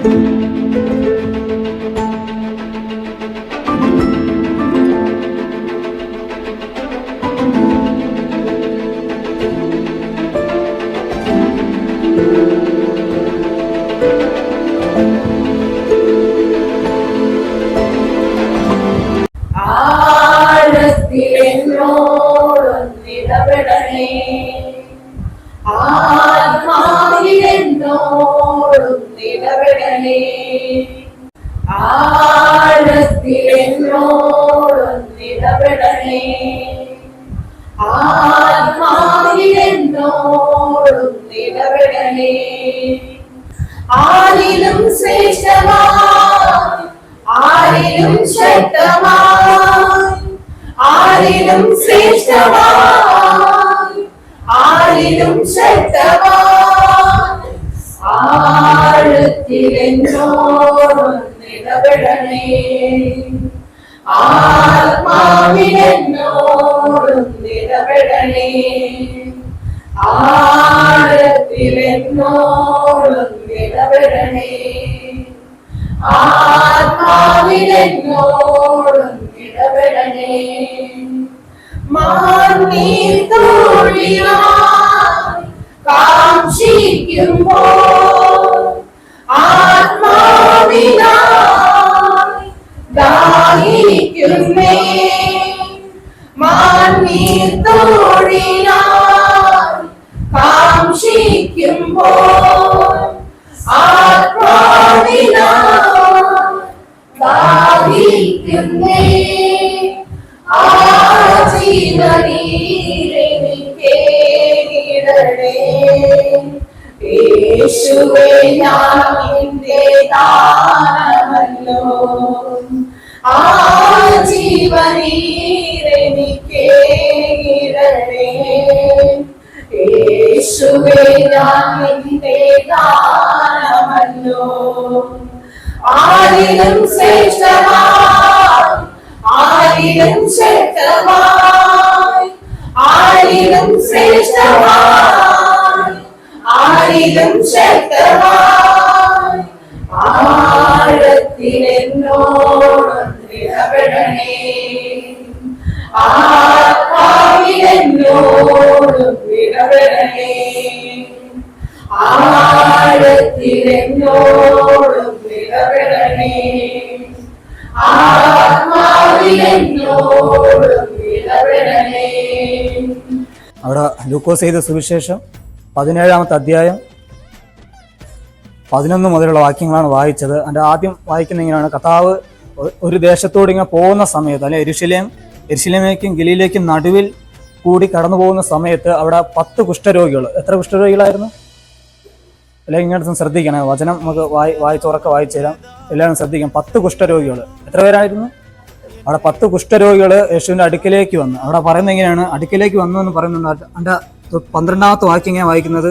ആഴത്തിലെന്നോടൊന്നിടപെടണേ, ആത്മാവിലെന്നോടൊന്നിടപെടണേ, ആഴത്തിലെന്നോടൊന്നിടപെടണേ, ആത്മാവിലെന്നോടൊന്നിടപെടണേ. ആരിലും ശ്രേഷ്ഠമായി, ആരിലും ശക്തമായി, ആരിലും ശ്രേഷ്ഠമായി, ആരിലും ശക്തമായി, ആഴത്തിലെന്നോടൊന്നിടപെടണേ, ആത്മാവിലെന്നോടൊന്നിടപെടണേ, ആഴത്തിലെന്നോടൊന്നിടപെടണേ, ആത്മാവിലെന്നോടൊന്നിടപെടണേ. മാനീർത്തോഴിയായി കാക്ഷിക്കുമ്പോൾ ആത്മാവിനായി ദാഹിക്കുന്നേ, മാനീർത്തോഴിയായി കാക്ഷിക്കുമ്പോൾ ആത്മാവിനായി ദാഹിക്കുന്നേ. ആജീവനീരെനിക്കേകിടണേ, യേശുവേ ഞാൻ നിന്റെ ദാനമല്ലോ. ആജീവനീരെനിക്കേകിടണേ, യേശുവേ ഞാൻ നിന്റെ ദാനമല്ലോ. ആരിലും ശ്രേഷ്ഠമായി, ആരിലും ശക്തമായി, ആരിലും ശ്രേഷ്ഠമായി, ആരിലും ശക്തമായി, ആഴത്തിലെന്നോടൊന്നിടപെടണേ, ആത്മാവിലെന്നോടൊന്നിടപെടണേ, ആഴത്തിലെന്നോടൊന്നിടപെടണേ, ആത്മാവിലെന്നോടൊന്നിടപെടണേ. അവിടെ ലൂക്കോസ് ചെയ്ത സുവിശേഷം 17-ാമത്തെ അധ്യായം 11 മുതലുള്ള വാക്യങ്ങളാണ് വായിച്ചത്. അതിൻ്റെ ആദ്യം വായിക്കുന്ന ഇങ്ങനെയാണ്: കർത്താവ് ഒരു ദേശത്തോട് ഇങ്ങനെ പോകുന്ന സമയത്ത്, അല്ലെ യെരുശലേമേക്കും ഗലീലയ്ക്കും നടുവിൽ കൂടി കടന്നു പോകുന്ന സമയത്ത് അവിടെ 10 കുഷ്ഠരോഗികൾ. എത്ര കുഷ്ഠരോഗികളായിരുന്നു? അല്ലെങ്കിൽ ഇങ്ങോട്ട് ശ്രദ്ധിക്കണേ, വചനം നമുക്ക് വായിച്ചുറക്കെ വായിച്ചു തരാം. എല്ലാവരും ശ്രദ്ധിക്കാം. 10 കുഷ്ഠരോഗികൾ. എത്ര പേരായിരുന്നു അവിടെ? 10 കുഷ്ഠരോഗികൾ യേശുവിൻ്റെ അടുക്കിലേക്ക് വന്നു. അവിടെ പറയുന്നത് എങ്ങനെയാണ്? അടുക്കിലേക്ക് വന്നു എന്ന് പറയുന്നുണ്ട്. അതിൻ്റെ 12-ാമത്തെ വാക്യം ഇങ്ങനെ വായിക്കുന്നത്: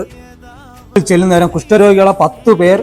ചെല്ലുന്ന നേരം കുഷ്ഠരോഗികളെ 10 പേർ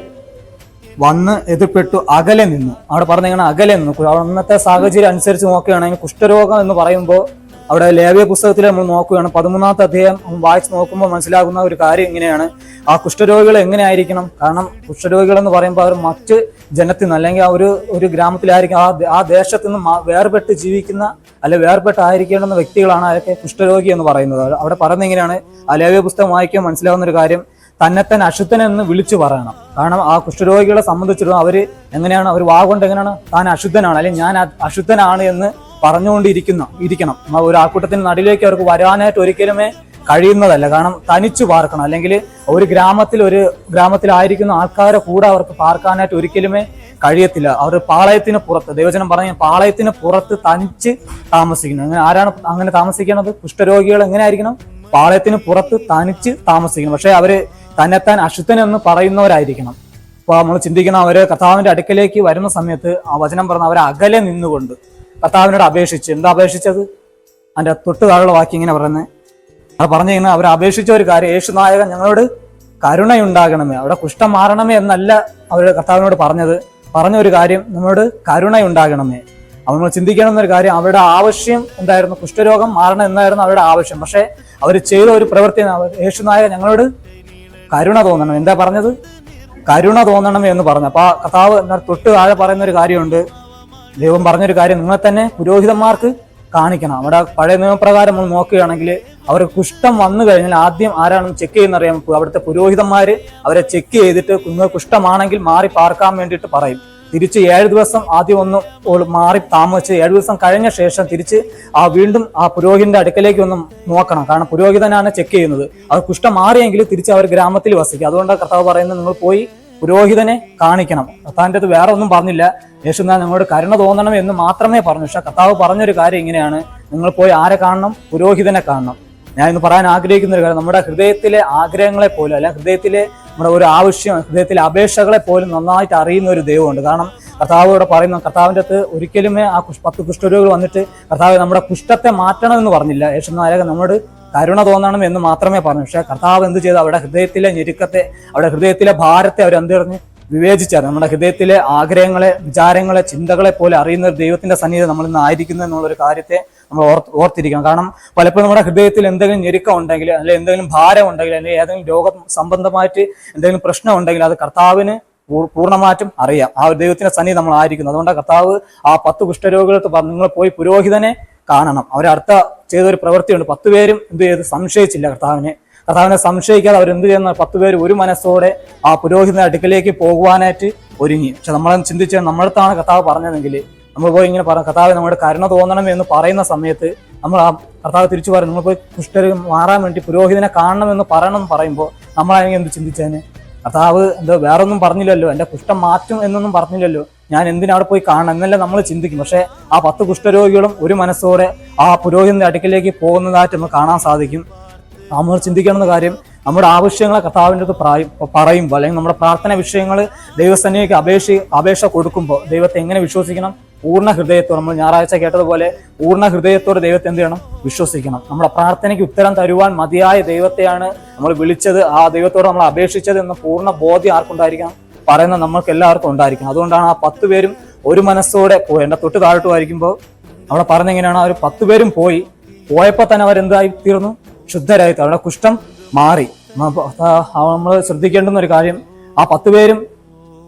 വന്ന് എതിർപ്പെട്ടു അകലെ നിന്നു. അവിടെ പറഞ്ഞെങ്ങനെ? അകലെ നിന്നു. അന്നത്തെ സാഹചര്യം അനുസരിച്ച് നോക്കുകയാണെങ്കിൽ കുഷ്ഠരോഗം എന്ന് പറയുമ്പോൾ അവിടെ ലേവ്യ പുസ്തകത്തിൽ നമ്മൾ നോക്കുകയാണ്, 13-ാമത്തെ അധ്യായം വായിച്ച് നോക്കുമ്പോൾ മനസ്സിലാകുന്ന ഒരു കാര്യം ഇങ്ങനെയാണ്: ആ കുഷ്ഠരോഗികൾ എങ്ങനെയായിരിക്കണം? കാരണം കുഷ്ഠരോഗികൾ എന്ന് പറയുമ്പോൾ അവർ മറ്റ് ജനത്തിൽ നിന്ന്, അല്ലെങ്കിൽ ആ ഒരു ഗ്രാമത്തിലായിരിക്കും, ആ ദേശത്ത് നിന്ന് വേർപെട്ട് ജീവിക്കുന്ന, അല്ലെ വേർപെട്ടായിരിക്കേണ്ടുന്ന വ്യക്തികളാണ് അതൊക്കെ കുഷ്ഠരോഗി എന്ന് പറയുന്നത്. അവിടെ പറയുന്നത് എങ്ങനെയാണ്? ആ ലേവ്യ പുസ്തകം വായിക്കുമ്പോൾ മനസ്സിലാവുന്ന ഒരു കാര്യം, തന്നെത്താൻ അശുദ്ധനെന്ന് വിളിച്ചു പറയണം. കാരണം ആ കുഷ്ഠരോഗികളെ സംബന്ധിച്ചിടത്തോളം അവര് എങ്ങനെയാണ്? അവർ വാഗൊണ്ട് എങ്ങനെയാണ് താൻ അശുദ്ധനാണ്, അല്ലെങ്കിൽ ഞാൻ അശുദ്ധനാണ് എന്ന് പറഞ്ഞുകൊണ്ടിരിക്കണം. ഒരു ആൾക്കൂട്ടത്തിന് നടുവിലേക്ക് അവർക്ക് വരാനായിട്ട് ഒരിക്കലുമേ കഴിയുന്നതല്ല. കാരണം തനിച്ചു പാർക്കണം, അല്ലെങ്കിൽ ഒരു ഗ്രാമത്തിലായിരിക്കുന്ന ആൾക്കാരെ കൂടെ അവർക്ക് പാർക്കാനായിട്ട് ഒരിക്കലുമേ കഴിയത്തില്ല. അവർ പാളയത്തിന് പുറത്ത്, ദൈവജനം പറഞ്ഞ പാളയത്തിന് പുറത്ത് തനിച്ച് താമസിക്കുന്നു. ആരാണ് അങ്ങനെ താമസിക്കുന്നത്? കുഷ്ഠരോഗികൾ എങ്ങനെയായിരിക്കണം? പാളയത്തിന് പുറത്ത് തനിച്ച് താമസിക്കണം. പക്ഷെ അവര് തന്നെത്താൻ അശുദ്ധനെന്ന് പറയുന്നവരായിരിക്കണം. അപ്പൊ നമ്മൾ ചിന്തിക്കണം, അവര് കർത്താവിന്റെ അടുക്കലേക്ക് വരുന്ന സമയത്ത് ആ വചനം പറഞ്ഞ അവരെ അകലെ നിന്നുകൊണ്ട് കർത്താവിനോട് അപേക്ഷിച്ച്. എന്താ അപേക്ഷിച്ചത്? അതിന്റെ തൊട്ട് താഴെയുള്ള വാക്യം ഇങ്ങനെ പറയുന്നത്, അത് പറഞ്ഞു കഴിഞ്ഞാൽ അവർ അപേക്ഷിച്ച ഒരു കാര്യം, യേശുനായകൻ ഞങ്ങളോട് കരുണയുണ്ടാകണമേ. അവിടെ കുഷ്ഠം മാറണമേ എന്നല്ല അവർ കർത്താവിനോട് പറഞ്ഞ ഒരു കാര്യം, നമ്മളോട് കരുണയുണ്ടാകണമേ. അപ്പോൾ നമ്മൾ ചിന്തിക്കണം എന്നൊരു കാര്യം, അവരുടെ ആവശ്യം എന്തായിരുന്നു? കുഷ്ഠരോഗം മാറണം എന്നായിരുന്നു അവരുടെ ആവശ്യം. പക്ഷെ അവർ ചെയ്ത ഒരു പ്രവൃത്തി, യേശുനായകൻ ഞങ്ങളോട് കരുണ തോന്നണം. എന്താ പറഞ്ഞത്? കരുണ തോന്നണമേ എന്ന് പറഞ്ഞു. അപ്പൊ ആ കർത്താവ് തൊട്ട് താഴെ പറയുന്ന ഒരു കാര്യമുണ്ട്. ദൈവം പറഞ്ഞൊരു കാര്യം, നിങ്ങളെ തന്നെ പുരോഹിതന്മാർക്ക് കാണിക്കണം. അവിടെ പഴയ നിയമപ്രകാരം നമ്മൾ നോക്കുകയാണെങ്കിൽ അവർക്ക് കുഷ്ഠം വന്നു കഴിഞ്ഞാൽ ആദ്യം ആരാണെന്ന് ചെക്ക് ചെയ്യുന്ന അറിയാം. അവിടുത്തെ പുരോഹിതന്മാര് അവരെ ചെക്ക് ചെയ്തിട്ട് നിങ്ങൾ കുഷ്ഠമാണെങ്കിൽ മാറി പാർക്കാൻ വേണ്ടിയിട്ട് പറയും. തിരിച്ച് 7 ദിവസം ആദ്യം ഒന്ന് മാറി താമസിച്ച് 7 ദിവസം കഴിഞ്ഞ ശേഷം തിരിച്ച് വീണ്ടും ആ പുരോഹിതന്റെ അടുക്കലേക്ക് ഒന്ന് നോക്കണം. കാരണം പുരോഹിതനാണ് ചെക്ക് ചെയ്യുന്നത്. അത് കുഷ്ഠം മാറിയെങ്കിൽ തിരിച്ച് അവർ ഗ്രാമത്തിൽ വസിക്കും. അതുകൊണ്ടാണ് കർത്താവ് പറയുന്നത്, നിങ്ങൾ പോയി പുരോഹിതനെ കാണിക്കണം. കർത്താവിൻ്റെ അത് വേറെ ഒന്നും പറഞ്ഞില്ല. യേശുനാഥൻ നിങ്ങളോട് കരുണ തോന്നണം എന്ന് മാത്രമേ പറഞ്ഞു. പക്ഷെ കർത്താവ് പറഞ്ഞൊരു കാര്യം ഇങ്ങനെയാണ്, നിങ്ങൾ പോയി ആരെ കാണണം? പുരോഹിതനെ കാണണം. ഞാൻ ഇന്ന് പറയാൻ ആഗ്രഹിക്കുന്ന ഒരു കാര്യം, നമ്മുടെ ഹൃദയത്തിലെ ആഗ്രഹങ്ങളെ പോലും അല്ലെങ്കിൽ ഹൃദയത്തിലെ നമ്മുടെ ഒരു ആവശ്യം, ഹൃദയത്തിലെ അപേക്ഷകളെ പോലും നന്നായിട്ട് അറിയുന്ന ഒരു ദൈവമുണ്ട്. കാരണം കർത്താവ് ഇവിടെ പറയുന്നു, കർത്താവിൻ്റെ അടുത്ത് ഒരിക്കലുമേ ആ 10 കുഷ്ഠരോഗികൾ വന്നിട്ട് കർത്താവ് നമ്മുടെ കുഷ്ഠത്തെ മാറ്റണം എന്ന് പറഞ്ഞില്ല. യേശുനാഥൻ നമ്മോട് കരുണ തോന്നണം എന്ന് മാത്രമേ പറഞ്ഞു. പക്ഷെ കർത്താവ് എന്ത് ചെയ്തു? അവിടെ ഹൃദയത്തിലെ ഞെരുക്കത്തെ, അവിടെ ഹൃദയത്തിലെ ഭാരത്തെ അവർ എന്ത് പറഞ്ഞ് വിവേചിച്ചാണ്. നമ്മുടെ ഹൃദയത്തിലെ ആഗ്രഹങ്ങളെ, വിചാരങ്ങളെ, ചിന്തകളെ പോലെ അറിയുന്ന ഒരു ദൈവത്തിന്റെ സന്നിധി നമ്മൾ ഇന്ന് ആയിരിക്കുന്നു എന്നുള്ളൊരു കാര്യത്തെ നമ്മൾ ഓർത്തിരിക്കണം. കാരണം പലപ്പോഴും നമ്മുടെ ഹൃദയത്തിൽ എന്തെങ്കിലും ഞെരുക്കം ഉണ്ടെങ്കിൽ, അല്ലെങ്കിൽ എന്തെങ്കിലും ഭാരം ഉണ്ടെങ്കിൽ, അല്ലെങ്കിൽ ഏതെങ്കിലും രോഗ സംബന്ധമായിട്ട് എന്തെങ്കിലും പ്രശ്നം ഉണ്ടെങ്കിൽ അത് കർത്താവിന് പൂർണ്ണമായിട്ടും അറിയാം. ആ ഒരു ദൈവത്തിന്റെ സന്നിധി നമ്മൾ ആയിരിക്കുന്നു. അതുകൊണ്ട് കർത്താവ് ആ 10 കുഷ്ഠരോഗികൾക്ക് പറഞ്ഞു, നിങ്ങൾ പോയി പുരോഹിതനെ കാണണം. അവരടുത്ത ചെയ്തൊരു പ്രവൃത്തിയുണ്ട്. 10 പേരും എന്ത് ചെയ്ത്? സംശയിച്ചില്ല കർത്താവിനെ സംശയിക്കാതെ അവരെന്ത് ചെയ്യുന്ന 10 പേര് ഒരു മനസ്സോടെ ആ പുരോഹിതന്റെ അടുക്കലേക്ക് പോകുവാനായിട്ട് ഒരുങ്ങി. പക്ഷെ നമ്മളെ ചിന്തിച്ചാൽ നമ്മളടുത്താണ് കർത്താവ് പറഞ്ഞതെങ്കിൽ നമ്മൾ പോയി ഇങ്ങനെ പറഞ്ഞു, കർത്താവ് നമ്മുടെ കരുണ തോന്നണം എന്ന് പറയുന്ന സമയത്ത് നമ്മൾ ആ കർത്താവ് തിരിച്ചു പറയും, നമ്മൾ പോയി കുഷ്ഠരോഗം മാറാൻ വേണ്ടി പുരോഹിതനെ കാണണം എന്ന് പറയണം എന്ന് പറയുമ്പോൾ നമ്മളാണെങ്കിൽ എന്ത് ചിന്തിച്ചേനെ? കർത്താവ് എന്താ വേറൊന്നും പറഞ്ഞില്ലല്ലോ, എൻ്റെ കുഷ്ഠം മാറ്റും എന്നൊന്നും പറഞ്ഞില്ലല്ലോ, ഞാൻ എന്തിനാ അവിടെ പോയി കാണണം എന്നല്ല നമ്മൾ ചിന്തിക്കും. പക്ഷെ ആ 10 കുഷ്ഠരോഗികളും ഒരു മനസ്സോടെ ആ പുരോഹിതന്റെ അടുക്കിലേക്ക് പോകുന്നതായിട്ട് നമുക്ക് കാണാൻ സാധിക്കും. നമ്മൾ ചിന്തിക്കേണ്ടുന്ന കാര്യം, നമ്മുടെ ആവശ്യങ്ങളെ കർത്താവിൻ്റെ അടുത്ത് പറയുമ്പോൾ അല്ലെങ്കിൽ നമ്മുടെ പ്രാർത്ഥന വിഷയങ്ങൾ ദൈവസന്നിധിക്ക് അപേക്ഷ കൊടുക്കുമ്പോൾ ദൈവത്തെ എങ്ങനെ വിശ്വസിക്കണം? പൂർണ്ണ ഹൃദയത്തോടെ, നമ്മൾ ഞായറാഴ്ച കേട്ടതുപോലെ പൂർണ്ണ ഹൃദയത്തോടെ ദൈവത്തെ എന്ത് ചെയ്യണം? വിശ്വസിക്കണം. നമ്മുടെ പ്രാർത്ഥനയ്ക്ക് ഉത്തരം തരുവാൻ മതിയായ ദൈവത്തെയാണ് നമ്മൾ വിളിച്ചത്, ആ ദൈവത്തോട് നമ്മൾ അപേക്ഷിച്ചത് എന്ന പൂർണ്ണ ബോധ്യം ആർക്കുണ്ടായിരിക്കണം? പറയുന്ന നമ്മൾക്ക് എല്ലാവർക്കും ഉണ്ടായിരിക്കണം. അതുകൊണ്ടാണ് ആ 10 പേരും ഒരു മനസ്സോടെ പോയി. എൻ്റെ തൊട്ട് താഴോട്ട് വായിക്കുമ്പോൾ അവിടെ പറഞ്ഞെങ്ങനെയാണ്, അവർ 10 പേരും പോയപ്പോൾ തന്നെ അവരെന്തായി തീർന്നു? ശുദ്ധരായി. അവരുടെ കുഷ്ഠം മാറി. നമ്മൾ ശ്രദ്ധിക്കേണ്ടുന്ന ഒരു കാര്യം, ആ 10 പേരും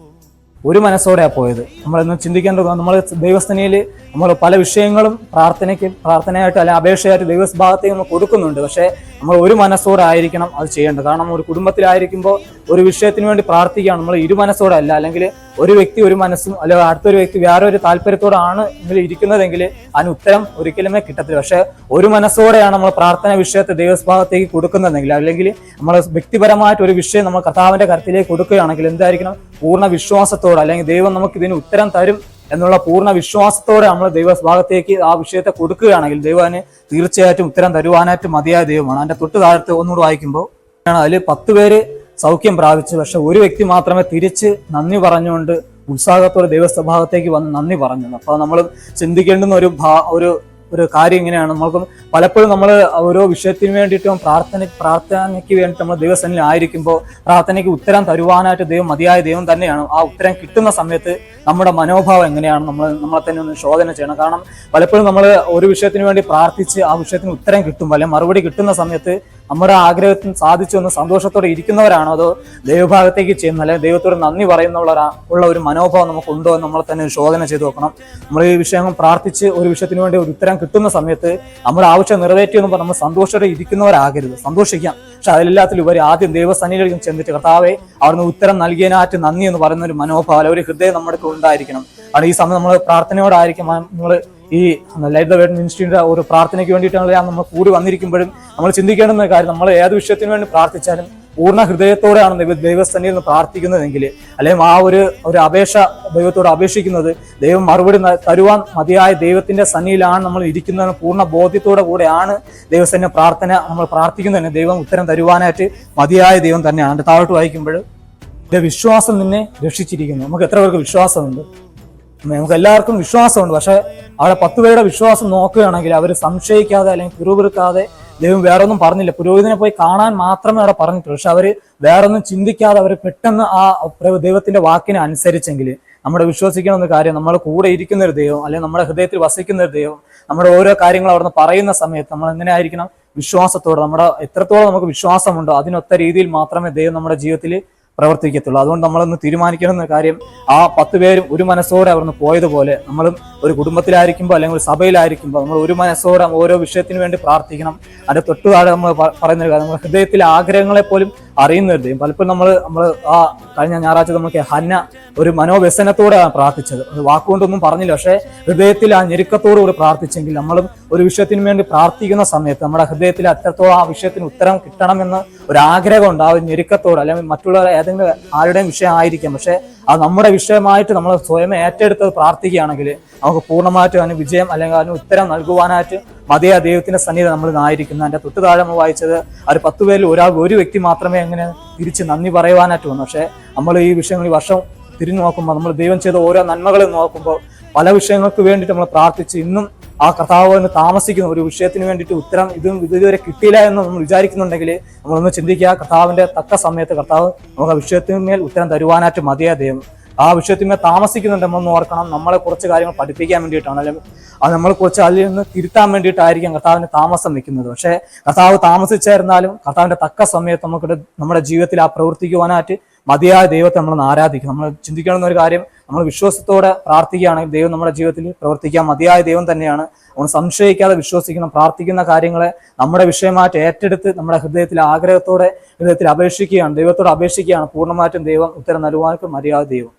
ഒരു മനസ്സോടെയാണ് പോയത്. നമ്മളിന്ന് ചിന്തിക്കേണ്ടത്, നമ്മൾ ദൈവസ്ഥനിയിൽ നമ്മൾ പല വിഷയങ്ങളും പ്രാർത്ഥനയായിട്ട് അല്ലെങ്കിൽ അപേക്ഷയായിട്ട് ദൈവഭാഗത്തേക്ക് നമ്മൾ കൊടുക്കുന്നുണ്ട്. പക്ഷേ നമ്മൾ ഒരു മനസ്സോടെ ആയിരിക്കണം അത് ചെയ്യേണ്ടത്. കാരണം ഒരു കുടുംബത്തിലായിരിക്കുമ്പോൾ ഒരു വിഷയത്തിന് വേണ്ടി പ്രാർത്ഥിക്കുകയാണ്, നമ്മൾ ഇരുമനസ്സോടെ അല്ല. അല്ലെങ്കിൽ ഒരു വ്യക്തി ഒരു മനസ്സും അല്ലെങ്കിൽ അടുത്തൊരു വ്യക്തി വേറൊരു താല്പര്യത്തോടാണ് ഇരിക്കുന്നതെങ്കിൽ അതിന് ഉത്തരം ഒരിക്കലുമേ കിട്ടത്തില്ല. പക്ഷെ ഒരു മനസ്സോടെയാണ് നമ്മൾ പ്രാർത്ഥന വിഷയത്തെ ദൈവഭാഗത്തേക്ക് കൊടുക്കുന്നതെങ്കിൽ, അല്ലെങ്കിൽ നമ്മൾ വ്യക്തിപരമായിട്ട് ഒരു വിഷയം നമ്മൾ കർത്താവിന്റെ കരുത്തിലേക്ക് കൊടുക്കുകയാണെങ്കിൽ എന്തായിരിക്കണം? പൂർണ്ണ വിശ്വാസത്തോടെ, അല്ലെങ്കിൽ ദൈവം നമുക്ക് ഇതിന് ഉത്തരം തരും എന്നുള്ള പൂർണ്ണ വിശ്വാസത്തോടെ നമ്മൾ ദൈവഭാഗത്തേക്ക് ആ വിഷയത്തെ കൊടുക്കുകയാണെങ്കിൽ ദൈവത്തിന് തീർച്ചയായിട്ടും ഉത്തരം തരുവാനായിട്ട് മതിയായ ദൈവമാണ്. അതിന്റെ തൊട്ട് താഴത്ത് ഒന്നുകൂടെ വായിക്കുമ്പോൾ അതിൽ 10 പേര് സൗഖ്യം പ്രാപിച്ചു. പക്ഷെ ഒരു വ്യക്തി മാത്രമേ തിരിച്ച് നന്ദി പറഞ്ഞുകൊണ്ട് ഉത്സാഹത്തോടെ ദൈവഭാഗത്തേക്ക് വന്ന് നന്ദി പറഞ്ഞു. അപ്പോൾ നമ്മൾ ചിന്തിക്കേണ്ടുന്ന ഒരു കാര്യം ഇങ്ങനെയാണ്, നമ്മൾക്ക് പലപ്പോഴും നമ്മൾ ഓരോ വിഷയത്തിന് വേണ്ടിയിട്ടും പ്രാർത്ഥനയ്ക്ക് വേണ്ടിയിട്ട് നമ്മൾ ദൈവസന്നിധിയിൽ ആയിരിക്കുമ്പോൾ പ്രാർത്ഥനയ്ക്ക് ഉത്തരം തരുവാനായിട്ട് ദൈവം മതിയായ ദൈവം തന്നെയാണ്. ആ ഉത്തരം കിട്ടുന്ന സമയത്ത് നമ്മുടെ മനോഭാവം എങ്ങനെയാണ് നമ്മളെ തന്നെ ഒന്ന് ശോധന ചെയ്യണം. കാരണം പലപ്പോഴും നമ്മൾ ഒരു വിഷയത്തിന് വേണ്ടി പ്രാർത്ഥിച്ച് ആ വിഷയത്തിന് ഉത്തരം കിട്ടുമ്പോൾ അല്ലെങ്കിൽ മറുപടി കിട്ടുന്ന സമയത്ത് നമ്മുടെ ആഗ്രഹത്തിന് സാധിച്ചു എന്ന് സന്തോഷത്തോടെ ഇരിക്കുന്നവരാണോ അതോ ദൈവഭാഗത്തേക്ക് ചെയ്യുന്ന അല്ലെങ്കിൽ ദൈവത്തോട് നന്ദി പറയുന്നുള്ള ഒരു മനോഭാവം നമുക്കുണ്ടോ എന്ന് നമ്മളെ തന്നെ ശോധന ചെയ്ത് നോക്കണം. നമ്മൾ ഈ വിഷയം പ്രാർത്ഥിച്ച് ഒരു വിഷയത്തിന് വേണ്ടി ഒരു ഉത്തരം കിട്ടുന്ന സമയത്ത് നമ്മുടെ ആവശ്യം നിറവേറ്റിയെന്ന് പറഞ്ഞ് നമ്മൾ സന്തോഷത്തോടെ ഇരിക്കുന്നവരാകരുത്. സന്തോഷിക്കാം, പക്ഷെ അതിലെല്ലാത്തിലുപരി ആദ്യം ദൈവസന്നിധിയിലേക്ക് ചെന്നിട്ട് കർത്താവെ അവിടുന്ന് ഉത്തരം നൽകിയതിനായിട്ട് നന്ദി എന്ന് പറയുന്ന ഒരു മനോഭാവം, ഒരു ഹൃദയം നമ്മുടെ ഉണ്ടായിരിക്കണം. അവിടെ ഈ സമയം നമ്മൾ പ്രാർത്ഥനയോടായിരിക്കും. നമ്മൾ ഈ ലൈറ്റ് ദ വേർഡ് മിനിസ്ട്രിയുടെ ഒരു പ്രാർത്ഥനയ്ക്ക് വേണ്ടിയിട്ടാണ് നമ്മൾ കൂടി വന്നിരിക്കുമ്പോഴും നമ്മൾ ചിന്തിക്കേണ്ടുന്ന കാര്യം, നമ്മൾ ഏത് വിഷയത്തിന് വേണ്ടി പ്രാർത്ഥിച്ചാലും പൂർണ്ണ ഹൃദയത്തോടെയാണ് ദൈവസന്നിധിയിൽ നിന്ന് പ്രാർത്ഥിക്കുന്നതെങ്കിൽ, അല്ലെങ്കിൽ ആ ഒരു അപേക്ഷ ദൈവത്തോട് അപേക്ഷിക്കുന്നത് ദൈവം മറുപടി തരുവാൻ മതിയായ ദൈവത്തിന്റെ സന്നിധിയിലാണ് നമ്മൾ ഇരിക്കുന്നത് പൂർണ്ണ ബോധ്യത്തോടെ കൂടെയാണ് ദൈവസന്നിധി പ്രാർത്ഥന നമ്മൾ പ്രാർത്ഥിക്കുന്നതിന് ദൈവം ഉത്തരം തരുവാനായിട്ട് മതിയായ ദൈവം തന്നെയാണ്. അതിന്റെ താഴോട്ട് വായിക്കുമ്പോൾ എന്റെ വിശ്വാസം നിന്നെ രക്ഷിച്ചിരിക്കുന്നു. നമുക്ക് എത്ര പേർക്ക് വിശ്വാസമുണ്ട്? നമുക്ക് എല്ലാവർക്കും വിശ്വാസമുണ്ട്. പക്ഷെ അവിടെ 10 പേരുടെ വിശ്വാസം നോക്കുകയാണെങ്കിൽ അവർ സംശയിക്കാതെ അല്ലെങ്കിൽ പിറുപിറുക്കാതെ, ദൈവം വേറൊന്നും പറഞ്ഞില്ല, പുരോഹിതനെ പോയി കാണാൻ മാത്രമേ അവിടെ പറഞ്ഞിട്ടുള്ളൂ. പക്ഷെ അവര് വേറൊന്നും ചിന്തിക്കാതെ അവർ പെട്ടെന്ന് ആ ദൈവത്തിന്റെ വാക്കിനെ അനുസരിച്ചെങ്കിൽ നമ്മുടെ വിശ്വസിക്കണമെന്ന കാര്യം, നമ്മുടെ കൂടെ ഇരിക്കുന്ന ഒരു ദൈവം അല്ലെങ്കിൽ നമ്മുടെ ഹൃദയത്തിൽ വസിക്കുന്ന ഒരു ദൈവം നമ്മുടെ ഓരോ കാര്യങ്ങൾ അവിടുന്ന് പറയുന്ന സമയത്ത് നമ്മൾ എങ്ങനെ ആയിരിക്കണം? വിശ്വാസത്തോടെ. നമ്മുടെ എത്രത്തോളം നമുക്ക് വിശ്വാസമുണ്ടോ അതിനൊത്ത രീതിയിൽ മാത്രമേ ദൈവം നമ്മുടെ ജീവിതത്തിൽ പ്രവർത്തിക്കത്തുള്ളൂ. അതുകൊണ്ട് നമ്മളൊന്ന് തീരുമാനിക്കണമെന്ന കാര്യം, ആ 10 പേരും ഒരു മനസ്സോടെ അവിടുന്ന് പോയതുപോലെ നമ്മളും ഒരു കുടുംബത്തിലായിരിക്കുമ്പോൾ അല്ലെങ്കിൽ ഒരു സഭയിലായിരിക്കുമ്പോൾ നമ്മൾ ഒരു മനസ്സോടെ ഓരോ വിഷയത്തിന് വേണ്ടി പ്രാർത്ഥിക്കണം. അതിന്റെ തൊട്ടു താഴെ നമ്മൾ പറയുന്ന ഒരു കാര്യം, നമ്മുടെ ഹൃദയത്തിലെ ആഗ്രഹങ്ങളെ പോലും അറിയുന്ന ഒരു ദൈവം. പലപ്പോഴും നമ്മൾ ആ കഴിഞ്ഞ ഞായറാഴ്ച നമുക്ക് ഹന്ന ഒരു മനോവ്യസനത്തോടെയാണ് പ്രാർത്ഥിച്ചത്. അത് വാക്കുകൊണ്ടൊന്നും പറഞ്ഞില്ല, പക്ഷേ ഹൃദയത്തിൽ ആ ഞെരുക്കത്തോടുകൂടി പ്രാർത്ഥിച്ചെങ്കിൽ നമ്മളും ഒരു വിഷയത്തിന് വേണ്ടി പ്രാർത്ഥിക്കുന്ന സമയത്ത് നമ്മുടെ ഹൃദയത്തിൽ അത്രത്തോളം ആ വിഷയത്തിന് ഉത്തരം കിട്ടണമെന്ന് ഒരു ആഗ്രഹം ഉണ്ട്. ആ ഒരു ഞെരുക്കത്തോട്, അല്ലെങ്കിൽ മറ്റുള്ള ഏതെങ്കിലും ആരുടെയും വിഷയം ആയിരിക്കാം, പക്ഷെ അത് നമ്മുടെ വിഷയമായിട്ട് നമ്മൾ സ്വയം ഏറ്റെടുത്ത് പ്രാർത്ഥിക്കുകയാണെങ്കിൽ നമുക്ക് പൂർണ്ണമായിട്ടും അതിന് വിജയം അല്ലെങ്കിൽ അതിന് ഉത്തരം നൽകുവാനായിട്ട് മതിയായ ദൈവത്തിന്റെ സന്നിധി നമ്മൾ ആയിരിക്കുന്നത്. അതിന്റെ തൊട്ട് താഴെ നമ്മൾ വായിച്ചത് ആ 10 പേരിൽ ഒരു വ്യക്തി മാത്രമേ അങ്ങനെ തിരിച്ച് നന്ദി പറയുവാനായിട്ട് വന്നു. പക്ഷെ നമ്മൾ ഈ വിഷയങ്ങൾ ഈ വർഷം തിരിഞ്ഞു നോക്കുമ്പോൾ, നമ്മൾ ദൈവം ചെയ്ത ഓരോ നന്മകളും നോക്കുമ്പോൾ പല വിഷയങ്ങൾക്ക് വേണ്ടിയിട്ട് നമ്മൾ പ്രാർത്ഥിച്ച് ഇന്നും ആ കർത്താവിന് താമസിക്കുന്ന ഒരു വിഷയത്തിന് വേണ്ടിയിട്ട് ഉത്തരം ഇതുവരെ കിട്ടിയില്ല എന്ന് നമ്മൾ വിചാരിക്കുന്നുണ്ടെങ്കിൽ നമ്മളൊന്ന് ചിന്തിക്കുക. കർത്താവിന്റെ തക്ക സമയത്ത് കർത്താവ് നമുക്ക് ആ വിഷയത്തിന്മേൽ ഉത്തരം തരുവാനായിട്ട് മതിയായ ദൈവം. ആ വിഷയത്തിന്മേൽ താമസിക്കുന്നുണ്ട് നമ്മളൊന്ന് ഓർക്കണം. നമ്മളെ കുറച്ച് കാര്യങ്ങൾ പഠിപ്പിക്കാൻ വേണ്ടിയിട്ടാണ്, അല്ലെങ്കിൽ അത് നമ്മളെ കുറച്ച് അതിൽ നിന്ന് തിരുത്താൻ വേണ്ടിയിട്ടായിരിക്കും കർത്താവിന് താമസം വെക്കുന്നത്. പക്ഷേ കർത്താവ് താമസിച്ചായിരുന്നാലും കർത്താവിന്റെ തക്ക സമയത്ത് നമുക്ക് നമ്മുടെ ജീവിതത്തിൽ ആ പ്രവർത്തിക്കുവാനായിട്ട് മതിയായ ദൈവത്തെ നമ്മളൊന്ന് ആരാധിക്കും. നമ്മൾ ചിന്തിക്കണമെന്ന ഒരു കാര്യം, നമ്മൾ വിശ്വാസത്തോടെ പ്രാർത്ഥിക്കുകയാണെങ്കിൽ ദൈവം നമ്മുടെ ജീവിതത്തിൽ പ്രവർത്തിക്കാൻ മതിയായ ദൈവം തന്നെയാണ്. നമ്മൾ സംശയിക്കാതെ വിശ്വസിക്കണം. പ്രാർത്ഥിക്കുന്ന കാര്യങ്ങളെ നമ്മുടെ വിഷയമായിട്ട് ഏറ്റെടുത്ത് നമ്മുടെ ഹൃദയത്തിലെ ആഗ്രഹത്തോടെ ഹൃദയത്തിൽ അപേക്ഷിക്കുകയാണ്, ദൈവത്തോട് അപേക്ഷിക്കുകയാണ്. പൂർണ്ണമായിട്ടും ദൈവം ഉത്തരം നൽകുവാനായിട്ട് മതിയായ ദൈവം.